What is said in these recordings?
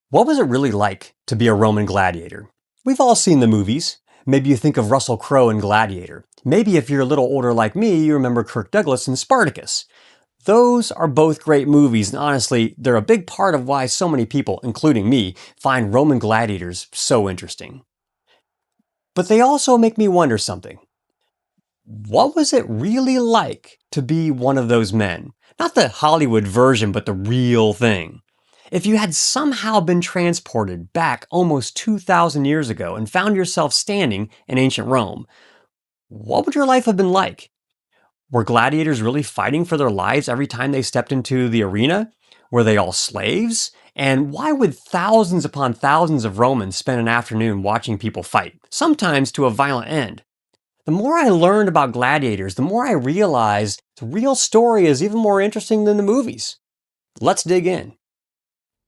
What was it really like to be a Roman gladiator? We've all seen the movies. Maybe you think of Russell Crowe in Gladiator. Maybe if you're a little older like me, you remember Kirk Douglas in Spartacus. Those are both great movies, and honestly, they're a big part of why so many people, including me, find Roman gladiators so interesting. But they also make me wonder something. What was it really like to be one of those men? Not the Hollywood version, but the real thing. If you had somehow been transported back almost 2,000 years ago and found yourself standing in ancient Rome, what would your life have been like? Were gladiators really fighting for their lives every time they stepped into the arena? Were they all slaves? And why would thousands upon thousands of Romans spend an afternoon watching people fight, sometimes to a violent end? The more I learned about gladiators, the more I realized the real story is even more interesting than the movies. Let's dig in.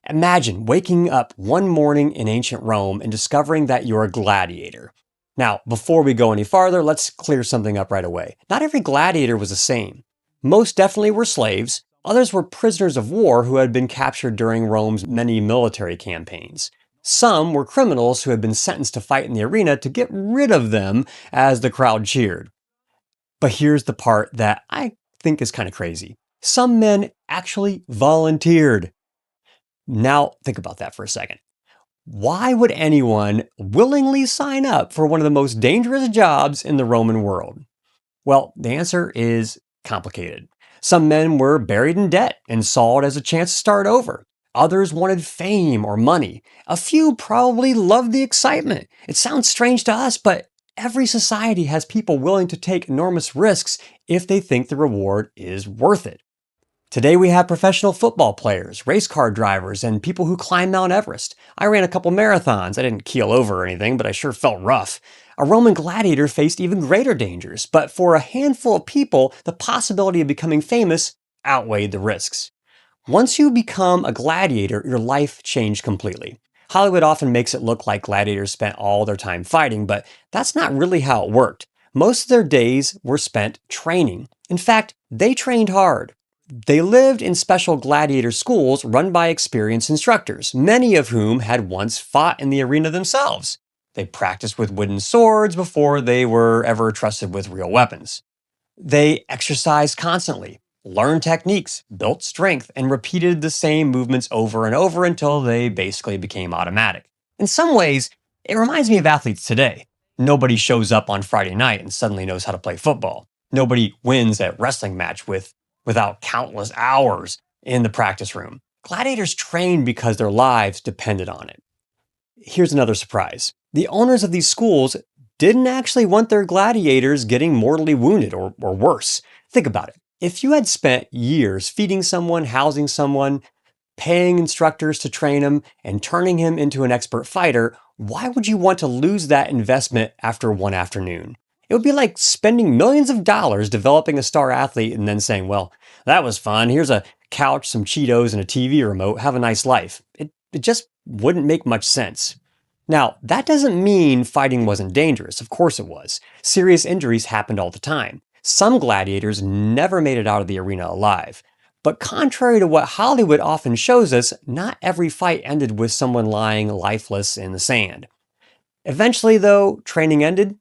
Imagine waking up one morning in ancient Rome and discovering that you're a gladiator. Now, before we go any farther, let's clear something up right away. Not every gladiator was the same. Most definitely were slaves. Others were prisoners of war who had been captured during Rome's many military campaigns. Some were criminals who had been sentenced to fight in the arena to get rid of them as the crowd cheered. But here's the part that I think is kind of crazy. Some men actually volunteered. Now, think about that for a second. Why would anyone willingly sign up for one of the most dangerous jobs in the Roman world? Well, the answer is complicated. Some men were buried in debt and saw it as a chance to start over. Others wanted fame or money. A few probably loved the excitement. It sounds strange to us, but every society has people willing to take enormous risks if they think the reward is worth it. Today we have professional football players, race car drivers, and people who climb Mount Everest. I ran a couple marathons. I didn't keel over or anything, but I sure felt rough. A Roman gladiator faced even greater dangers, but for a handful of people, the possibility of becoming famous outweighed the risks. Once you become a gladiator, your life changed completely. Hollywood often makes it look like gladiators spent all their time fighting, but that's not really how it worked. Most of their days were spent training. In fact, they trained hard. They lived in special gladiator schools run by experienced instructors, many of whom had once fought in the arena themselves. They practiced with wooden swords before they were ever trusted with real weapons. They exercised constantly, learned techniques, built strength, and repeated the same movements over and over until they basically became automatic. In some ways, it reminds me of athletes today. Nobody shows up on Friday night and suddenly knows how to play football. Nobody wins a wrestling match without countless hours in the practice room. Gladiators trained because their lives depended on it. Here's another surprise. The owners of these schools didn't actually want their gladiators getting mortally wounded or worse. Think about it. If you had spent years feeding someone, housing someone, paying instructors to train him, and turning him into an expert fighter, why would you want to lose that investment after one afternoon? It would be like spending millions of dollars developing a star athlete and then saying, well, that was fun. Here's a couch, some Cheetos, and a TV remote. Have a nice life. It just wouldn't make much sense. Now, that doesn't mean fighting wasn't dangerous. Of course it was. Serious injuries happened all the time. Some gladiators never made it out of the arena alive. But contrary to what Hollywood often shows us, not every fight ended with someone lying lifeless in the sand. Eventually, though, training ended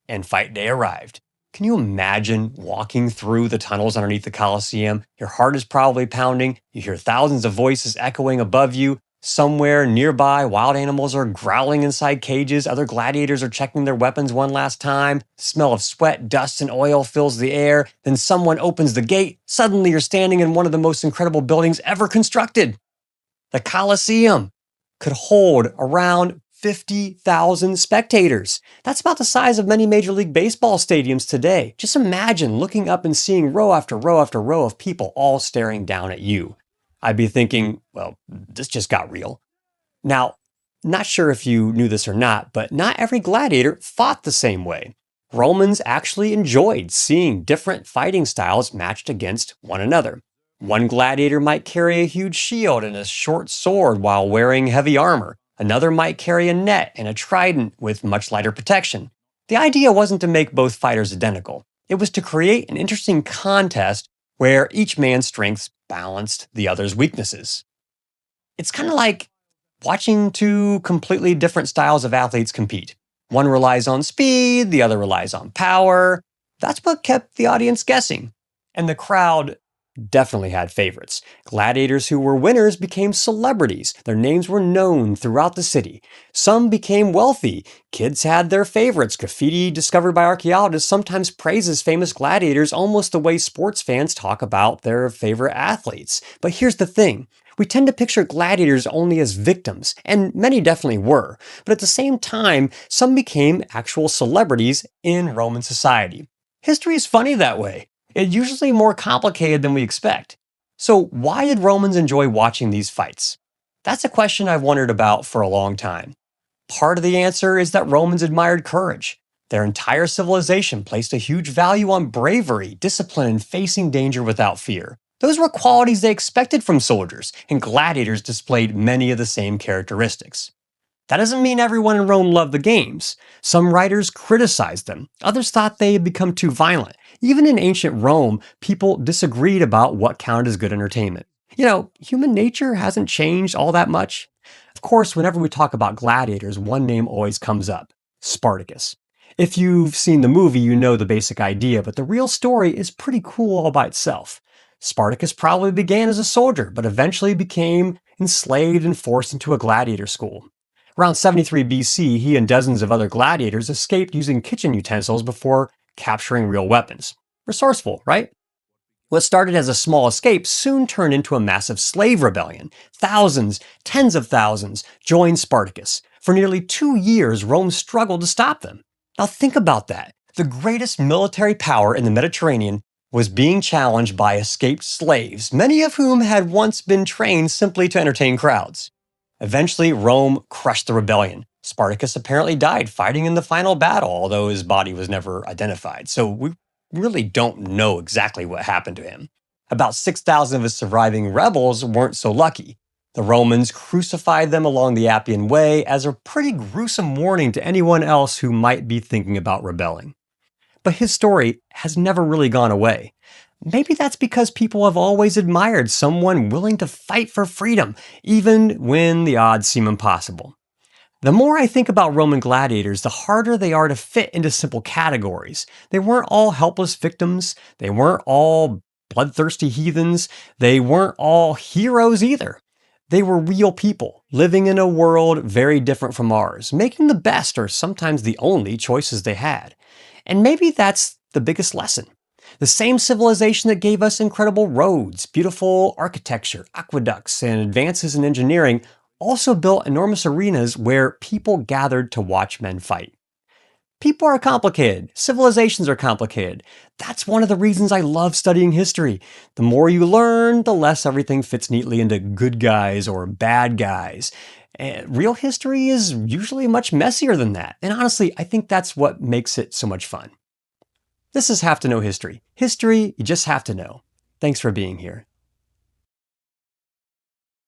and fight day arrived. Can you imagine walking through the tunnels underneath the Colosseum? Your heart is probably pounding. You hear thousands of voices echoing above you. Somewhere nearby, wild animals are growling inside cages. Other gladiators are checking their weapons one last time. The smell of sweat, dust, and oil fills the air. Then someone opens the gate. Suddenly, you're standing in one of the most incredible buildings ever constructed. The Colosseum could hold around 50,000 spectators. That's about the size of many Major League Baseball stadiums today. Just imagine looking up and seeing row after row after row of people all staring down at you. I'd be thinking, well, this just got real. Now, not sure if you knew this or not, but not every gladiator fought the same way. Romans actually enjoyed seeing different fighting styles matched against one another. One gladiator might carry a huge shield and a short sword while wearing heavy armor. Another might carry a net and a trident with much lighter protection. The idea wasn't to make both fighters identical. It was to create an interesting contest where each man's strengths balanced the other's weaknesses. It's kind of like watching two completely different styles of athletes compete. One relies on speed, the other relies on power. That's what kept the audience guessing. And the crowd definitely had favorites. Gladiators who were winners became celebrities. Their names were known throughout the city. Some became wealthy. Kids had their favorites. Graffiti discovered by archaeologists sometimes praises famous gladiators almost the way sports fans talk about their favorite athletes. But here's the thing. We tend to picture gladiators only as victims, and many definitely were. But at the same time, some became actual celebrities in Roman society. History is funny that way. It's usually more complicated than we expect. So why did Romans enjoy watching these fights? That's a question I've wondered about for a long time. Part of the answer is that Romans admired courage. Their entire civilization placed a huge value on bravery, discipline, and facing danger without fear. Those were qualities they expected from soldiers, and gladiators displayed many of the same characteristics. That doesn't mean everyone in Rome loved the games. Some writers criticized them. Others thought they had become too violent. Even in ancient Rome, people disagreed about what counted as good entertainment. Human nature hasn't changed all that much. Of course, whenever we talk about gladiators, one name always comes up: Spartacus. If you've seen the movie, you know the basic idea, but the real story is pretty cool all by itself. Spartacus probably began as a soldier, but eventually became enslaved and forced into a gladiator school. Around 73 BC, he and dozens of other gladiators escaped using kitchen utensils before capturing real weapons. Resourceful, right? What started as a small escape soon turned into a massive slave rebellion. Thousands, tens of thousands, joined Spartacus. For nearly 2 years, Rome struggled to stop them. Now think about that. The greatest military power in the Mediterranean was being challenged by escaped slaves, many of whom had once been trained simply to entertain crowds. Eventually, Rome crushed the rebellion. Spartacus apparently died fighting in the final battle, although his body was never identified. So we really don't know exactly what happened to him. About 6,000 of his surviving rebels weren't so lucky. The Romans crucified them along the Appian Way as a pretty gruesome warning to anyone else who might be thinking about rebelling. But his story has never really gone away. Maybe that's because people have always admired someone willing to fight for freedom, even when the odds seem impossible. The more I think about Roman gladiators, the harder they are to fit into simple categories. They weren't all helpless victims. They weren't all bloodthirsty heathens. They weren't all heroes either. They were real people, living in a world very different from ours, making the best or sometimes the only choices they had. And maybe that's the biggest lesson. The same civilization that gave us incredible roads, beautiful architecture, aqueducts, and advances in engineering also built enormous arenas where people gathered to watch men fight. People are complicated. Civilizations are complicated. That's one of the reasons I love studying history. The more you learn, the less everything fits neatly into good guys or bad guys. Real history is usually much messier than that. And honestly, I think that's what makes it so much fun. This is Have to Know History. History you just have to know. Thanks for being here.